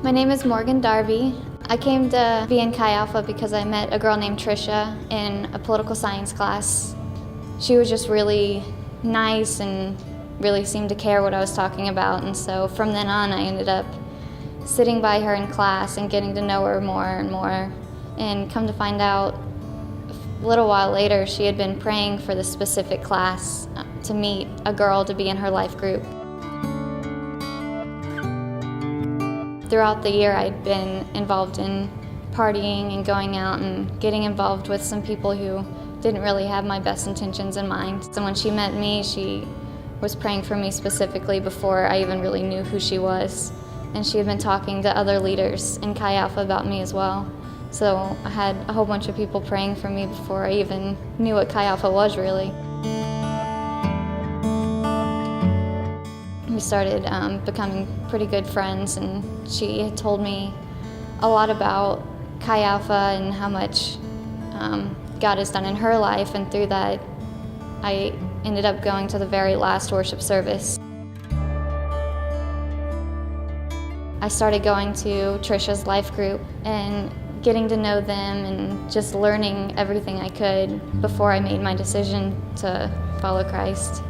My name is Morgan Darby. I came to be in Chi Alpha because I met a girl named Trisha in a political science class. She was just really nice and really seemed to care what I was talking about, and so from then on I ended up sitting by her in class and getting to know her more and more, and come to find out a little while later she had been praying for this specific class to meet a girl to be in her life group. Throughout the year I'd been involved in partying and going out and getting involved with some people who didn't really have my best intentions in mind. So when she met me, she was praying for me specifically before I even really knew who she was. And she had been talking to other leaders in Chi Alpha about me as well. So I had a whole bunch of people praying for me before I even knew what Chi Alpha was really. We started becoming pretty good friends, and she had told me a lot about Chi Alpha and how much God has done in her life, and through that I ended up going to the very last worship service. I started going to Trisha's life group and getting to know them and just learning everything I could before I made my decision to follow Christ.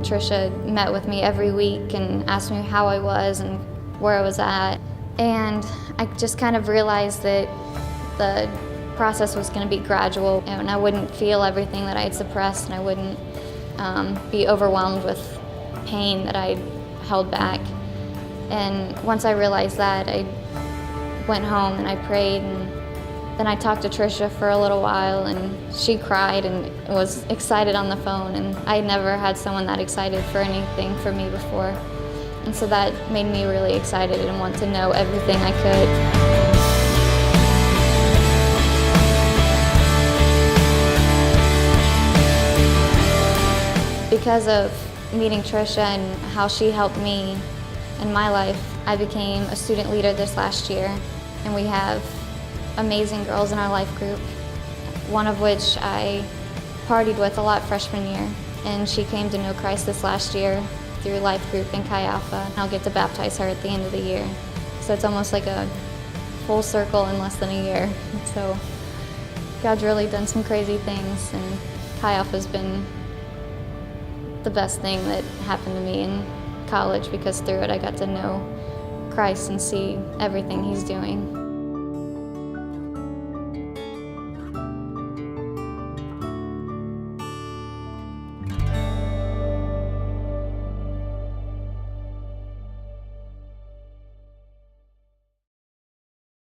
Trisha met with me every week and asked me how I was and where I was at. And I just kind of realized that the process was going to be gradual, and I wouldn't feel everything that I had suppressed, and I wouldn't be overwhelmed with pain that I held back. And once I realized that, I went home and I prayed, and then I talked to Trisha for a little while, and she cried and was excited on the phone, and I had never had someone that excited for anything for me before. And so that made me really excited and want to know everything I could. Because of meeting Trisha and how she helped me in my life, I became a student leader this last year, and we have amazing girls in our life group, one of which I partied with a lot freshman year, and she came to know Christ this last year through life group in Chi Alpha. I'll get to baptize her at the end of the year. So it's almost like a full circle in less than a year. So God's really done some crazy things, and Chi Alpha's been the best thing that happened to me in college, because through it I got to know Christ and see everything He's doing.